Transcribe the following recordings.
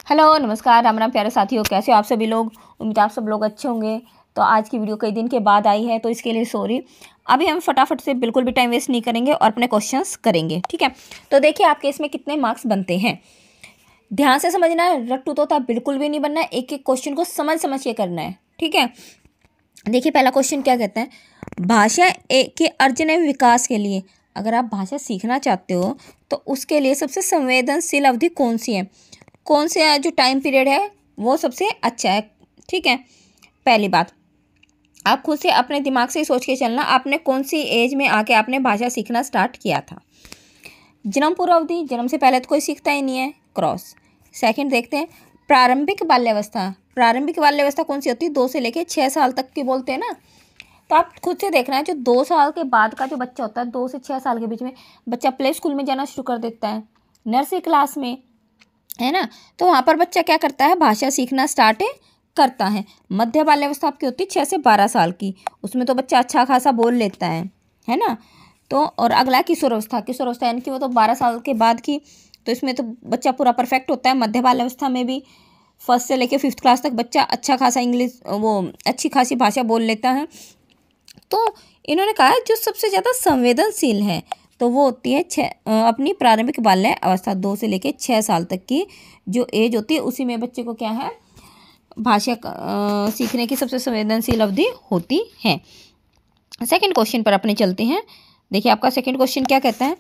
Hello नमस्कार राम राम प्यारे साथियों, कैसे हो आप सभी लोग। उम्मीद आप सब लोग अच्छे होंगे। तो आज की वीडियो कई दिन के बाद आई है तो इसके लिए सॉरी। अभी हम फटाफट से बिल्कुल भी टाइम वेस्ट नहीं करेंगे और अपने क्वेश्चंस करेंगे, ठीक है। तो देखिए आपके इसमें कितने मार्क्स बनते हैं, ध्यान से समझना है। रट्टू तोता बिल्कुल भी नहीं बनना है, एक एक क्वेश्चन को समझ समझ के करना है, ठीक है। देखिए पहला क्वेश्चन क्या कहता है, भाषा के अर्जन एवं विकास के लिए, अगर आप भाषा सीखना चाहते हो तो उसके लिए सबसे संवेदनशील अवधि कौन सी है, कौन से जो टाइम पीरियड है वो सबसे अच्छा है, ठीक है। पहली बात, आप खुद से अपने दिमाग से सोच के चलना, आपने कौन सी एज में आके आपने भाषा सीखना स्टार्ट किया था। जन्म पूर्व अवधि, जन्म से पहले तो कोई सीखता ही नहीं है, क्रॉस। सेकंड देखते हैं, प्रारंभिक बाल्यावस्था। प्रारंभिक बाल्यावस्था कौन सी होती है, 2 से लेकर 6 साल तक की बोलते हैं ना। तो आप खुद से देखना है, जो 2 साल के बाद का जो बच्चा होता है, 2 से 6 साल के बीच में बच्चा प्ले स्कूल में जाना शुरू कर देता है, नर्सरी क्लास में, है ना। तो वहाँ पर बच्चा क्या करता है, भाषा सीखना स्टार्ट करता है। मध्य बाल्यावस्था आपकी होती है 6 से 12 साल की, उसमें तो बच्चा अच्छा खासा बोल लेता है ना। तो और अगला किशोरावस्था, किशोरावस्था यानी कि वो तो 12 साल के बाद की, तो इसमें तो बच्चा पूरा परफेक्ट होता है। मध्य बाल्यावस्था में भी 1st से लेकर 5th क्लास तक बच्चा अच्छा खासा इंग्लिश, वो अच्छी खासी भाषा बोल लेता है। तो इन्होंने कहा जो सबसे ज़्यादा संवेदनशील है तो वो होती है अपनी प्रारंभिक बाल्य अवस्था, 2 से लेकर 6 साल तक की जो एज होती है, उसी में बच्चे को क्या है, भाषा सीखने की सबसे संवेदनशील अवधि होती है। सेकंड क्वेश्चन पर अपने चलते हैं। देखिए आपका सेकंड क्वेश्चन क्या कहता है,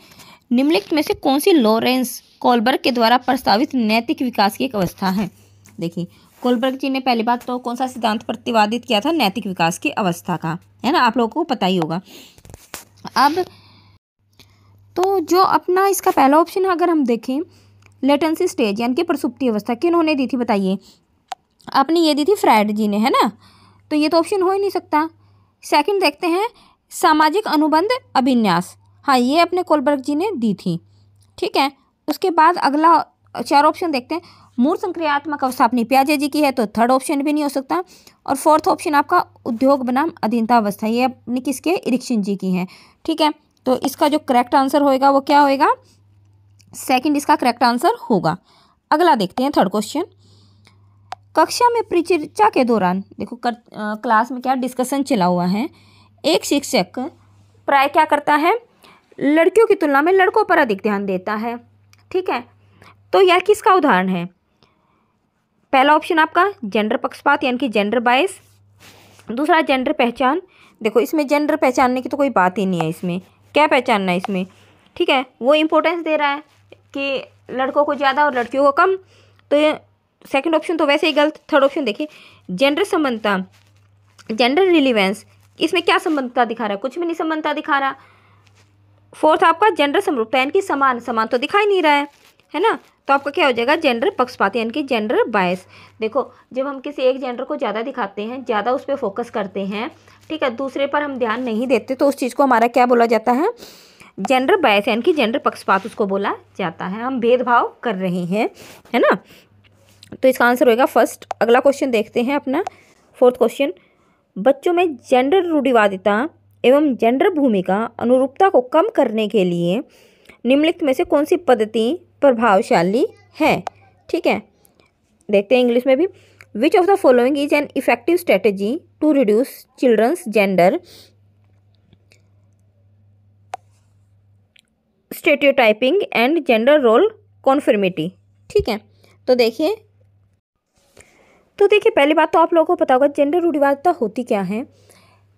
निम्नलिखित में से कौन सी लॉरेंस कोलबर्ग के द्वारा प्रस्तावित नैतिक विकास की एक अवस्था है। देखिए कोलबर्ग जी ने पहली बात तो कौन सा सिद्धांत प्रतिपादित किया था, नैतिक विकास की अवस्था का, है ना, आप लोगों को पता ही होगा। अब तो जो अपना इसका पहला ऑप्शन है, अगर हम देखें लेटेंसी स्टेज यानी कि प्रसुप्ति अवस्था, किन्होंने दी थी बताइए, आपने ये दी थी फ्रायड जी ने, है ना। तो ये तो ऑप्शन हो ही नहीं सकता। सेकंड देखते हैं, सामाजिक अनुबंध अभिन्यास, हाँ ये अपने कोलबर्ग जी ने दी थी, ठीक है। उसके बाद अगला 4 ऑप्शन देखते हैं, मूर्त संक्रियात्मक अवस्था अपनी प्याजे जी की है तो 3rd ऑप्शन भी नहीं हो सकता। और 4th ऑप्शन आपका उद्योग बनाम अधीनता अवस्था, ये अपनी किसके, इरिक्सन जी की है, ठीक है। तो इसका जो करेक्ट आंसर होएगा वो क्या होएगा, सेकंड इसका करेक्ट आंसर होगा। अगला देखते हैं 3rd क्वेश्चन, कक्षा में परिचर्चा के दौरान, देखो क्लास में क्या डिस्कशन चला हुआ है, एक शिक्षक प्राय क्या करता है, लड़कियों की तुलना में लड़कों पर अधिक ध्यान देता है, ठीक है। तो यह किसका उदाहरण है, पहला ऑप्शन आपका जेंडर पक्षपात यानी कि जेंडर बायस, दूसरा जेंडर पहचान। देखो इसमें जेंडर पहचानने की तो कोई बात ही नहीं है, इसमें क्या पहचानना है इसमें, ठीक है। वो इम्पोर्टेंस दे रहा है कि लड़कों को ज़्यादा और लड़कियों को कम, तो ये सेकंड ऑप्शन तो वैसे ही गलत। 3rd ऑप्शन देखिए, जेंडर समानता, जेंडर रिलीवेंस, इसमें क्या समानता दिखा रहा है, कुछ भी नहीं समानता दिखा रहा। 4th आपका जेंडर समरूपता यानी कि समान, समान तो दिखाई नहीं रहा है ना। तो आपका क्या हो जाएगा, जेंडर पक्षपात यानी कि जेंडर बायस। देखो जब हम किसी एक जेंडर को ज़्यादा दिखाते हैं, ज़्यादा उस पर फोकस करते हैं, ठीक है, दूसरे पर हम ध्यान नहीं देते, तो उस चीज़ को हमारा क्या बोला जाता है, जेंडर बायस यानी कि जेंडर पक्षपात उसको बोला जाता है, हम भेदभाव कर रहे हैं, है ना। तो इसका आंसर होगा फर्स्ट। अगला क्वेश्चन देखते हैं अपना 4th क्वेश्चन, बच्चों में जेंडर रूढ़िवादिता एवं जेंडर भूमिका अनुरूपता को कम करने के लिए निम्नलिखित में से कौन सी पद्धति प्रभावशाली है, ठीक है। देखते हैं इंग्लिश में भी, which of the following is an effective strategy to reduce children's gender stereotyping and gender role conformity, ठीक है। तो देखिए पहली बात तो आप लोगों को पता होगा जेंडर रूढ़िवादिता होती क्या है।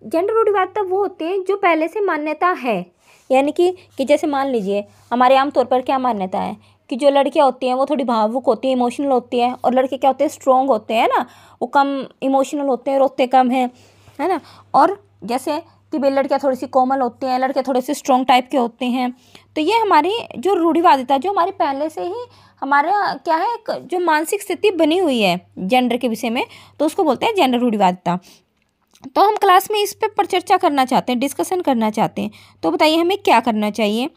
जेंडर रूढ़िवादिता वो होते हैं जो पहले से मान्यता है, यानी कि जैसे मान लीजिए हमारे आमतौर पर क्या मान्यता है कि जो लड़कियां होती हैं वो थोड़ी भावुक होती हैं, इमोशनल होती हैं, और लड़के क्या होते हैं, स्ट्रॉन्ग होते हैं ना, वो कम इमोशनल होते हैं, रोते कम हैं, है ना। और जैसे कि भाई लड़कियां थोड़ी सी कोमल होती हैं, लड़के थोड़े से स्ट्रॉन्ग टाइप के होते हैं। तो ये हमारी जो रूढ़िवादिता, जो हमारे पहले से ही हमारा क्या है, जो मानसिक स्थिति बनी हुई है जेंडर के विषय में, तो उसको बोलते हैं जेंडर रूढ़िवादिता। तो हम क्लास में इस पर चर्चा करना चाहते हैं, डिस्कशन करना चाहते हैं, तो बताइए हमें क्या करना चाहिए।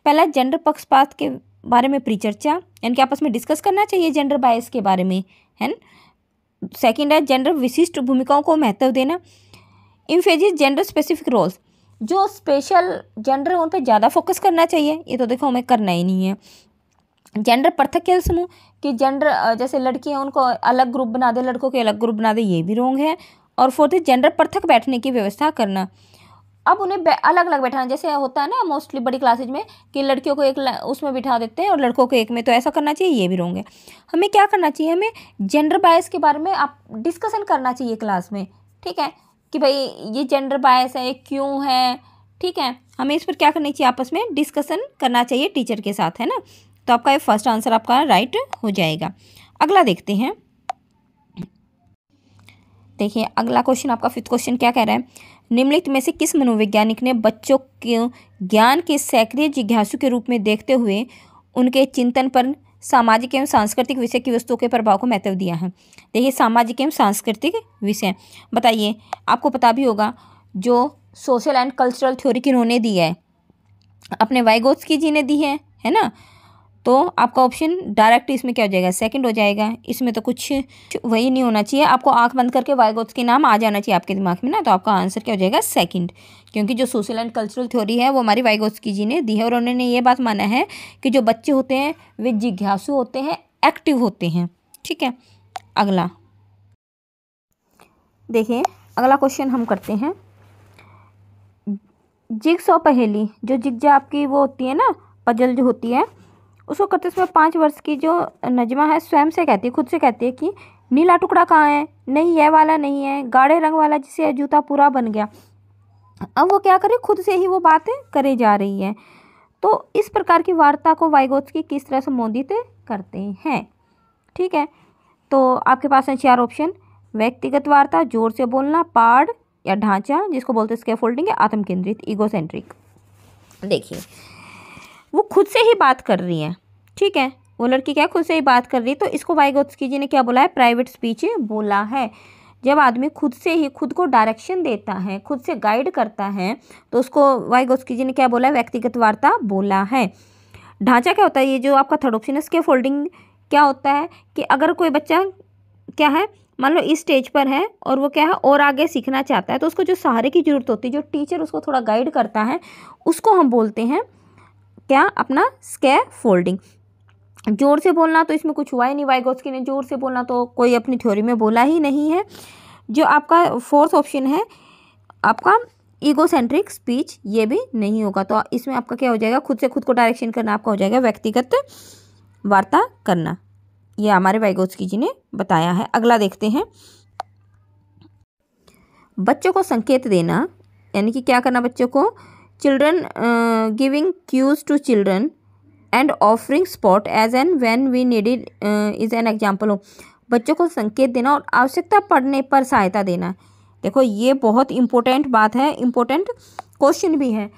पहला, जेंडर पक्षपात के बारे में परिचर्चा यानी कि आपस में डिस्कस करना चाहिए जेंडर बायस के बारे में, है ना। सेकंड है जेंडर विशिष्ट भूमिकाओं को महत्व देना, इम्फेसिस जेंडर स्पेसिफिक रोल्स, जो स्पेशल जेंडर है उन पर ज़्यादा फोकस करना चाहिए, ये तो देखो हमें करना ही नहीं है। जेंडर पृथक खेल समूह, कि जेंडर जैसे लड़की हैं उनको अलग ग्रुप बना दे, लड़कों के अलग ग्रुप बना दे, ये भी रॉन्ग है। और फोर्थ है जेंडर पृथक बैठने की व्यवस्था करना। अब उन्हें अलग अलग बैठाना, जैसे होता है ना मोस्टली बड़ी क्लासेज में कि लड़कियों को एक उसमें बिठा देते हैं और लड़कों को एक में, तो ऐसा करना चाहिए, ये भी रॉन्ग है। हमें क्या करना चाहिए, हमें जेंडर बायस के बारे में आप डिस्कशन करना चाहिए क्लास में, ठीक है, कि भाई ये जेंडर बायस है, ये क्यों है, ठीक है। हमें इस पर क्या करनी चाहिए, आपस में डिस्कशन करना चाहिए टीचर के साथ, है ना। तो आपका ये फर्स्ट आंसर आपका राइट हो जाएगा। अगला देखते हैं। देखिए अगला क्वेश्चन आपका फिफ्थ क्वेश्चन क्या कह रहा है, निम्नलिखित में से किस मनोवैज्ञानिक ने बच्चों के ज्ञान के सक्रिय जिज्ञासु के रूप में देखते हुए उनके चिंतन पर सामाजिक एवं सांस्कृतिक विषय की वस्तुओं के प्रभाव को महत्व दिया है। देखिए सामाजिक एवं सांस्कृतिक विषय, बताइए, आपको पता भी होगा जो सोशल एंड कल्चरल थ्योरी किन्होंने दी है, अपने वाइगोत्स्की जी ने दी है ना। तो आपका ऑप्शन डायरेक्ट इसमें क्या हो जाएगा, सेकंड हो जाएगा। इसमें तो कुछ वही नहीं होना चाहिए, आपको आंख बंद करके वाइगोत्स्की नाम आ जाना चाहिए आपके दिमाग में ना। तो आपका आंसर क्या हो जाएगा, सेकंड, क्योंकि जो सोशल एंड कल्चरल थ्योरी है वो हमारी वाइगोत्स्की जी ने दी है और उन्होंने ये बात माना है कि जो बच्चे होते हैं वे जिज्ञासु होते हैं, एक्टिव होते हैं, ठीक है। अगला देखिए, अगला क्वेश्चन हम करते हैं, जिगसॉ पहेली, जो जिग्जा आपकी वो होती है ना, पजल जो होती है, उसको करते समय 5 वर्ष की जो नजमा है स्वयं से कहती है, खुद से कहती है कि नीला टुकड़ा कहाँ है, नहीं यह वाला नहीं है, गाढ़े रंग वाला जिससे जूता पूरा बन गया। अब वो क्या करे, खुद से ही वो बातें करे जा रही है। तो इस प्रकार की वार्ता को वाइगोत्स्की किस तरह संबोधित करते हैं, ठीक है। तो आपके पास है 4 ऑप्शन, व्यक्तिगत वार्ता, जोर से बोलना, पाठ या ढांचा जिसको बोलते हैं स्कैफोल्डिंग, या आत्म केंद्रित ईगोसेंट्रिक। देखिए वो खुद से ही बात कर रही है, ठीक है, वो लड़की क्या खुद से ही बात कर रही है, तो इसको वाइगोत्स्की जी ने क्या बोला है, प्राइवेट स्पीच बोला है। जब आदमी खुद से ही खुद को डायरेक्शन देता है, खुद से गाइड करता है, तो उसको वाइगोत्स्की जी ने क्या बोला है, व्यक्तिगत वार्ता बोला है। ढांचा क्या होता है, ये जो आपका थर्ड ऑप्शन है स्कैफोल्डिंग, क्या होता है कि अगर कोई बच्चा क्या है, मान लो इस स्टेज पर है और वो क्या है और आगे सीखना चाहता है, तो उसको जो सहारे की जरूरत होती है, जो टीचर उसको थोड़ा गाइड करता है, उसको हम बोलते हैं क्या, अपना स्कैफोल्डिंग। जोर से बोलना तो इसमें कुछ हुआ ही नहीं, वाइगोत्स्की ने जोर से बोलना तो कोई अपनी थ्योरी में बोला ही नहीं है। जो आपका फोर्थ ऑप्शन है आपका ईगोसेंट्रिक स्पीच, ये भी नहीं होगा। तो इसमें आपका क्या हो जाएगा, खुद से खुद को डायरेक्शन करना आपका हो जाएगा व्यक्तिगत वार्ता करना, ये हमारे वाइगोत्स्की जी ने बताया है। अगला देखते हैं, बच्चों को संकेत देना, यानी कि क्या करना बच्चों को, children giving cues to children and offering spot as an when we needed is an example हो। बच्चों को संकेत देना और आवश्यकता पड़ने पर सहायता देना। देखो ये बहुत इंपॉर्टेंट बात है, इंपॉर्टेंट क्वेश्चन भी है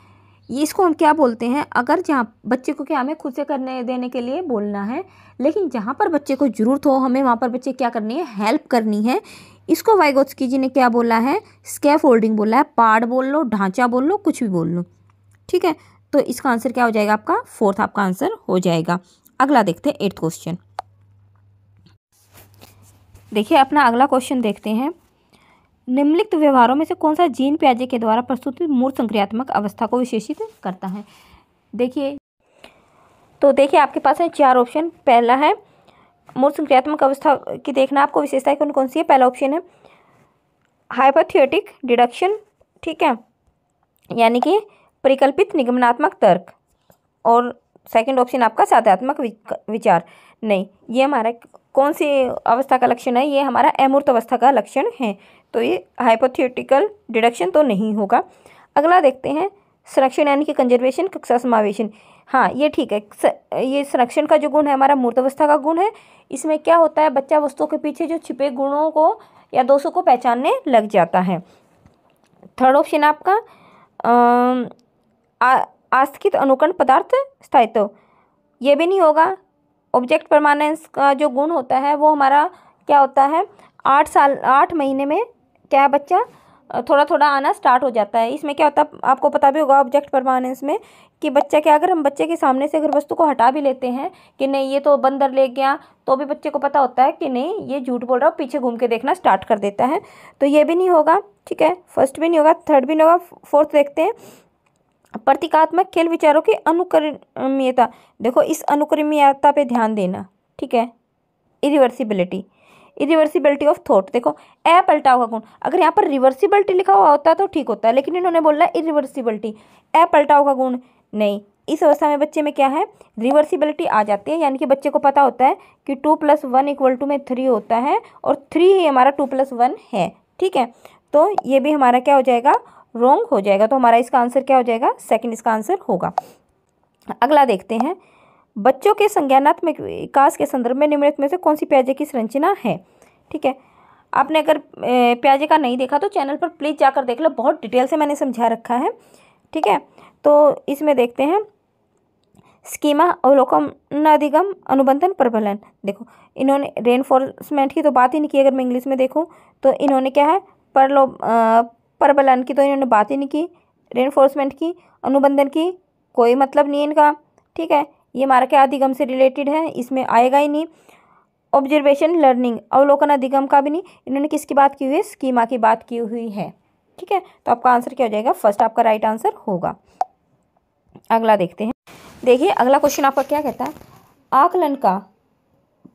ये। इसको हम क्या बोलते हैं, अगर जहाँ बच्चे को क्या हमें खुद से करने देने के लिए बोलना है, लेकिन जहाँ पर बच्चे को ज़रूरत हो हमें वहाँ पर बच्चे क्या करनी है, हेल्प करनी है। इसको वाइगोत्स्की जी ने क्या बोला है, स्कैफोल्डिंग बोला है। पार्ट बोल लो, ढांचा बोल लो, कुछ भी बोल लो, ठीक है। तो इसका आंसर क्या हो जाएगा, आपका फोर्थ आपका आंसर हो जाएगा। अगला देखते हैं 8th क्वेश्चन। देखिए अपना अगला क्वेश्चन देखते हैं, निम्नलिखित व्यवहारों में से कौन सा जीन पियाजे के द्वारा प्रस्तुत मूर्त संक्रियात्मक अवस्था को विशेषित करता है। देखिए तो देखिए आपके पास है 4 ऑप्शन। पहला है मूर्त संक्रियात्मक अवस्था की देखना आपको विशेषताएं कौन कौन सी है। पहला ऑप्शन है हाइपोथेटिक डिडक्शन, ठीक है, यानी कि परिकल्पित निगमनात्मक तर्क। और सेकंड ऑप्शन आपका साध्यात्मक विचार। नहीं, ये हमारा कौन सी अवस्था का लक्षण है, ये हमारा अमूर्त अवस्था का लक्षण है। तो ये हाइपोथेटिकल डिडक्शन तो नहीं होगा। अगला देखते हैं संरक्षण यानी कि कंजर्वेशन, कक्षा समावेशन। हाँ ये ठीक है, ये संरक्षण का जो गुण है हमारा मूर्त अवस्था का गुण है। इसमें क्या होता है, बच्चा वस्तुओं के पीछे जो छिपे गुणों को या दोषों को पहचानने लग जाता है। थर्ड ऑप्शन आपका आस्थित अनुकरण पदार्थ स्थायित्व, ये भी नहीं होगा। ऑब्जेक्ट परमानेंस का जो गुण होता है वो हमारा क्या होता है, 8 महीने में क्या है बच्चा थोड़ा थोड़ा आना स्टार्ट हो जाता है। इसमें क्या होता है आपको पता भी होगा ऑब्जेक्ट परमानेंस में कि बच्चा क्या, अगर हम बच्चे के सामने से अगर वस्तु को हटा भी लेते हैं कि नहीं ये तो बंदर ले गया, तो भी बच्चे को पता होता है कि नहीं ये झूठ बोल रहा है, पीछे घूम के देखना स्टार्ट कर देता है। तो ये भी नहीं होगा, ठीक है, फर्स्ट भी नहीं होगा, थर्ड भी नहीं होगा। फोर्थ देखते हैं प्रतीकात्मक खेल विचारों की अनुक्रमीयता। देखो इस अनुक्रमीयता पे ध्यान देना, ठीक है, इरिवर्सिबिलिटी ऑफ थॉट। देखो अपलटाव का गुण, अगर यहाँ पर रिवर्सिबिलिटी लिखा हुआ होता तो ठीक होता है, लेकिन इन्होंने बोला इरिवर्सिबिलिटी, अपलटाव का गुण नहीं। इस अवस्था में बच्चे में क्या है, रिवर्सिबिलिटी आ जाती है, यानी कि बच्चे को पता होता है कि 2 + 1 = में 3 होता है और 3 ही हमारा 2 + 1 है। ठीक है, तो ये भी हमारा क्या हो जाएगा, रॉन्ग हो जाएगा। तो हमारा इसका आंसर क्या हो जाएगा, सेकंड इसका आंसर होगा। अगला देखते हैं, बच्चों के संज्ञानात्मक विकास के संदर्भ में निम्नलिखित में से कौन सी पियाजे की संरचना है। ठीक है, आपने अगर पियाजे का नहीं देखा तो चैनल पर प्लीज़ जाकर देख लो, बहुत डिटेल से मैंने समझा रखा है। ठीक है, तो इसमें देखते हैं स्कीमा, अवलोकन, अधिगम, अनुबंधन, प्रबलन। देखो इन्होंने रेनफोर्समेंट की तो बात ही नहीं की, अगर मैं इंग्लिश में देखूं तो इन्होंने क्या है, प्रबलन की तो इन्होंने बात ही नहीं की, रेनफोर्समेंट की, अनुबंधन की कोई मतलब नहीं इनका। ठीक है, ये हमारा क्या अधिगम से रिलेटेड है, इसमें आएगा ही नहीं। ऑब्जर्वेशन, लर्निंग, अवलोकन, अधिगम का भी नहीं। इन्होंने किसकी बात की हुई है, स्कीमा की बात की हुई है। ठीक है, तो आपका आंसर क्या हो जाएगा, फर्स्ट आपका राइट आंसर होगा। अगला देखते हैं, देखिए अगला क्वेश्चन आपका क्या कहता है, आकलन का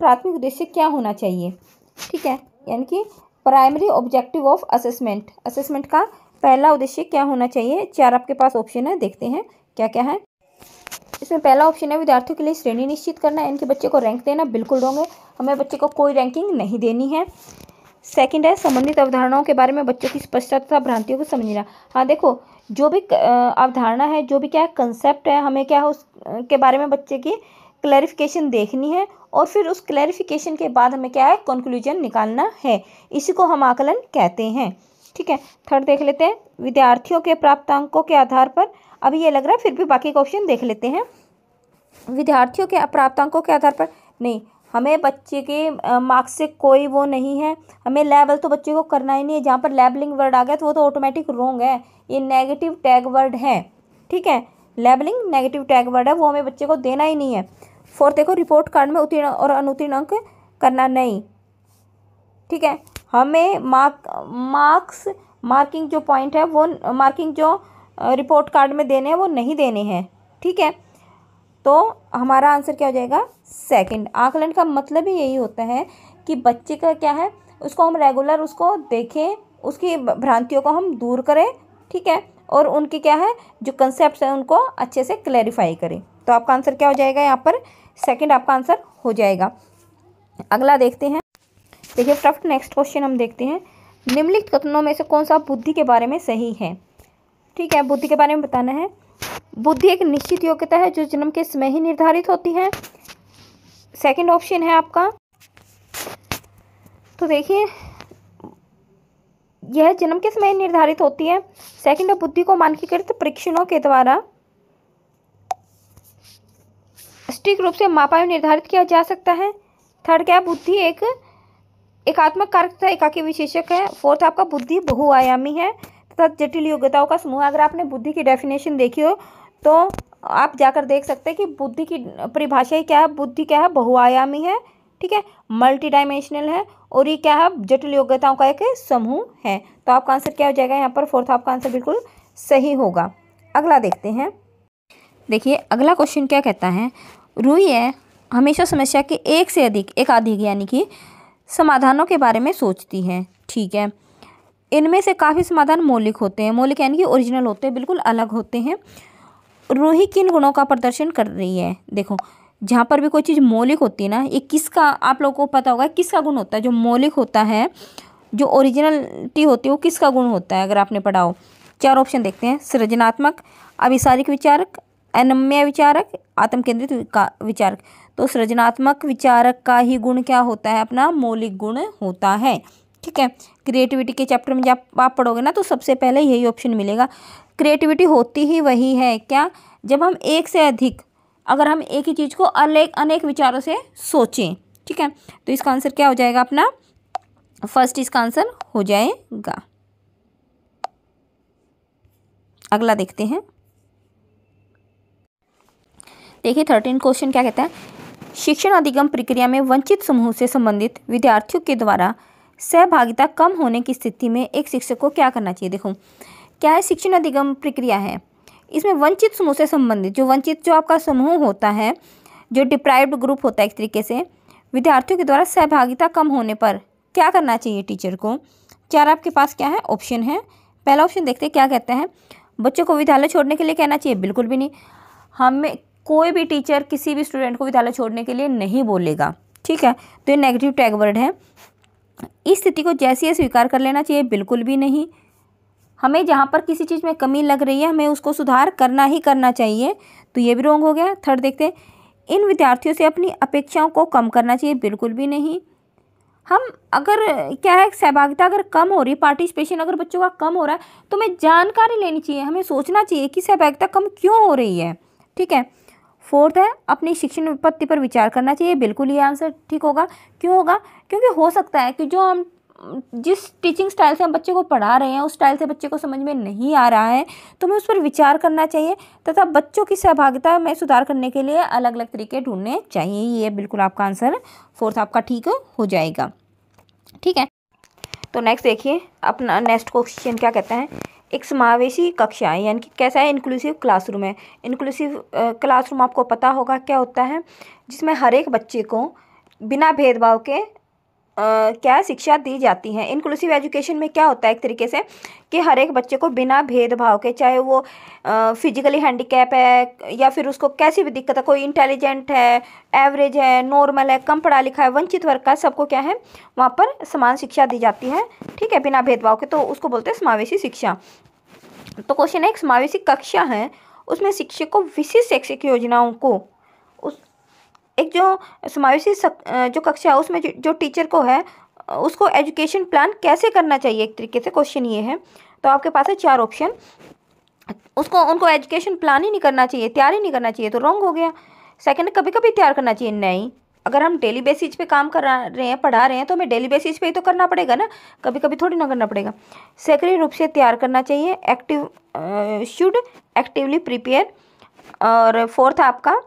प्राथमिक उद्देश्य क्या होना चाहिए। ठीक है, यानी कि primary objective of assessment, assessment का पहला उद्देश्य क्या होना चाहिए। 4 आपके पास ऑप्शन है, देखते हैं क्या क्या है। इसमें पहला ऑप्शन है विद्यार्थियों के लिए श्रेणी निश्चित करना, इनके बच्चे को रैंक देना, बिल्कुल रॉन्ग है, हमें बच्चे को कोई रैंकिंग नहीं देनी है। सेकंड है संबंधित अवधारणाओं के बारे में बच्चों की स्पष्टता तथा भ्रांतियों को समझना। हाँ देखो, जो भी अवधारणा है, जो भी क्या कंसेप्ट है, हमें क्या है उसके बारे में बच्चे की क्लैरिफिकेशन देखनी है और फिर उस क्लैरिफिकेशन के बाद हमें क्या है, कंक्लूजन निकालना है, इसी को हम आकलन कहते हैं। ठीक है, थर्ड देख लेते हैं, विद्यार्थियों के प्राप्तांकों के आधार पर, अभी ये लग रहा है फिर भी बाकी का ऑप्शन देख लेते हैं। विद्यार्थियों के प्राप्तांकों के आधार पर नहीं, हमें बच्चे के मार्क्स से कोई वो नहीं है, हमें लेवल तो बच्चे को करना ही नहीं है। जहाँ पर लेबलिंग वर्ड आ गया तो वो तो ऑटोमेटिक रॉन्ग है, ये नेगेटिव टैग वर्ड है। ठीक है, लेबलिंग नेगेटिव टैग वर्ड है, वो हमें बच्चे को देना ही नहीं है। फोर्थ देखो, रिपोर्ट कार्ड में उत्तीर्ण और अनुत्तीर्ण अंक करना नहीं। ठीक है, हमें मार्किंग जो पॉइंट है, वो मार्किंग जो रिपोर्ट कार्ड में देने हैं वो नहीं देने हैं। ठीक है, तो हमारा आंसर क्या हो जाएगा, सेकंड। आकलन का मतलब ही यही होता है कि बच्चे का क्या है, उसको हम रेगुलर उसको देखें, उसकी भ्रांतियों को हम दूर करें। ठीक है, और उनकी क्या है जो कंसेप्ट है उनको अच्छे से क्लैरिफाई करें। तो आपका आंसर क्या हो जाएगा, यहाँ पर सेकंड आपका आंसर हो जाएगा। अगला देखते हैं, देखिए फटाफट नेक्स्ट क्वेश्चन हम देखते हैं, निम्नलिखित कथनों में से कौन सा बुद्धि के बारे में सही है। ठीक है, बुद्धि के बारे में बताना है। बुद्धि एक निश्चित योग्यता है जो जन्म के समय ही निर्धारित होती है, सेकंड ऑप्शन है आपका। तो देखिए यह जन्म के समय निर्धारित होती है। सेकंड है, बुद्धि को मानकीकृत परीक्षणों के द्वारा सटीक रूप से मापा एवं निर्धारित किया जा सकता है। थर्ड क्या है, बुद्धि एक एकात्मक कारक तथा एकाकी विशेषक है। फोर्थ आपका, बुद्धि बहुआयामी है तथा जटिल योग्यताओं का समूह। अगर आपने बुद्धि की डेफिनेशन देखी हो तो आप जाकर देख सकते हैं कि बुद्धि की परिभाषा ही क्या है, बुद्धि क्या है, बहुआयामी है। ठीक है, मल्टी डायमेंशनल है और ये क्या है, जटिल योग्यताओं का एक समूह है। तो आपका आंसर क्या हो जाएगा, यहाँ पर फोर्थ आपका आंसर बिल्कुल सही होगा। अगला देखते हैं, देखिए अगला क्वेश्चन क्या कहता है, रूही है हमेशा समस्या के एकाधिक यानी कि समाधानों के बारे में सोचती है। ठीक है, इनमें से काफ़ी समाधान मौलिक होते हैं, मौलिक यानी कि ओरिजिनल होते हैं, बिल्कुल अलग होते हैं। रूही किन गुणों का प्रदर्शन कर रही है। देखो जहाँ पर भी कोई चीज़ मौलिक होती है ना, ये किसका, आप लोगों को पता होगा किसका गुण होता है, जो मौलिक होता है, जो ओरिजिनलिटी होती है वो किसका गुण होता है, अगर आपने पढ़ा हो। 4 ऑप्शन देखते हैं, सृजनात्मक, अभिसारिक विचारक, अनम्य विचारक, आत्म केंद्रित विचारक। तो सृजनात्मक विचारक का ही गुण क्या होता है, अपना मौलिक गुण होता है। ठीक है, क्रिएटिविटी के चैप्टर में जब आप पढ़ोगे ना तो सबसे पहले यही ऑप्शन मिलेगा। क्रिएटिविटी होती ही वही है क्या, जब हम एक से अधिक, अगर हम एक ही चीज़ को अनेक विचारों से सोचें। ठीक है, तो इसका आंसर क्या हो जाएगा, अपना फर्स्ट इसका आंसर हो जाएगा। अगला देखते हैं, देखिए 13 क्वेश्चन क्या कहता है, शिक्षण अधिगम प्रक्रिया में वंचित समूह से संबंधित विद्यार्थियों के द्वारा सहभागिता कम होने की स्थिति में एक शिक्षक को क्या करना चाहिए। देखो क्या है, शिक्षण अधिगम प्रक्रिया है, इसमें वंचित समूह से संबंधित, जो वंचित जो आपका समूह होता है, जो डिप्राइव्ड ग्रुप होता है एक तरीके से, विद्यार्थियों के द्वारा सहभागिता कम होने पर क्या करना चाहिए टीचर को? 4 आपके पास क्या है ऑप्शन है। पहला ऑप्शन देखते हैं क्या कहते हैं। बच्चों को विद्यालय छोड़ने के लिए कहना चाहिए, बिल्कुल भी नहीं। हमें कोई भी टीचर किसी भी स्टूडेंट को विद्यालय छोड़ने के लिए नहीं बोलेगा, ठीक है। तो ये नेगेटिव टैग वर्ड है। इस स्थिति को जैसे ही स्वीकार कर लेना चाहिए, बिल्कुल भी नहीं। हमें जहाँ पर किसी चीज़ में कमी लग रही है हमें उसको सुधार करना ही करना चाहिए, तो ये भी रॉन्ग हो गया। थर्ड देखते हैं, इन विद्यार्थियों से अपनी अपेक्षाओं को कम करना चाहिए, बिल्कुल भी नहीं। हम अगर क्या है सहभागिता अगर कम हो रही, पार्टिसिपेशन अगर बच्चों का कम हो रहा है तो हमें जानकारी लेनी चाहिए, हमें सोचना चाहिए कि सहभागिता कम क्यों हो रही है, ठीक है। फोर्थ है, अपनी शिक्षण उत्पत्ति पर विचार करना चाहिए, बिल्कुल ये आंसर ठीक होगा। क्यों होगा? क्योंकि हो सकता है कि जो हम जिस टीचिंग स्टाइल से हम बच्चे को पढ़ा रहे हैं उस स्टाइल से बच्चे को समझ में नहीं आ रहा है, तो हमें उस पर विचार करना चाहिए तथा बच्चों की सहभागिता में सुधार करने के लिए अलग अलग तरीके ढूंढने चाहिए। ये बिल्कुल आपका आंसर फोर्थ आपका ठीक हो जाएगा, ठीक है। तो नेक्स्ट देखिए, अपना नेक्स्ट क्वेश्चन क्या कहता है। एक समावेशी कक्षा है, यानी कि कैसा है, इंक्लूसिव क्लासरूम है। इंक्लूसिव क्लासरूम आपको पता होगा क्या होता है, जिसमें हर एक बच्चे को बिना भेदभाव के क्या शिक्षा दी जाती है। इंक्लूसिव एजुकेशन में क्या होता है एक तरीके से कि हर एक बच्चे को बिना भेदभाव के, चाहे वो फिजिकली हैंडीकैप है या फिर उसको कैसी भी दिक्कत है, कोई इंटेलिजेंट है, एवरेज है, नॉर्मल है, कम पढ़ा लिखा है, वंचित वर्ग का, सबको क्या है वहाँ पर समान शिक्षा दी जाती है, ठीक है, बिना भेदभाव के। तो उसको बोलते हैं समावेशी शिक्षा। तो क्वेश्चन है, एक समावेशी कक्षा है उसमें शिक्षक को विशिष्ट शैक्षिक योजनाओं को उस एक जो समावेशी जो कक्षा है उसमें जो टीचर को है उसको एजुकेशन प्लान कैसे करना चाहिए, एक तरीके से क्वेश्चन ये है। तो आपके पास है 4 ऑप्शन। उनको एजुकेशन प्लान ही नहीं करना चाहिए, तैयार ही नहीं करना चाहिए, तो रॉन्ग हो गया। सेकंड, कभी कभी तैयार करना चाहिए, नहीं। अगर हम डेली बेसिस पे काम कर रहे हैं, पढ़ा रहे हैं, तो हमें डेली बेसिस पे ही तो करना पड़ेगा ना, कभी कभी थोड़ी ना करना पड़ेगा। सक्रिय रूप से तैयार करना चाहिए, शुड एक्टिवली प्रिपेयर। और फोर्थ आपका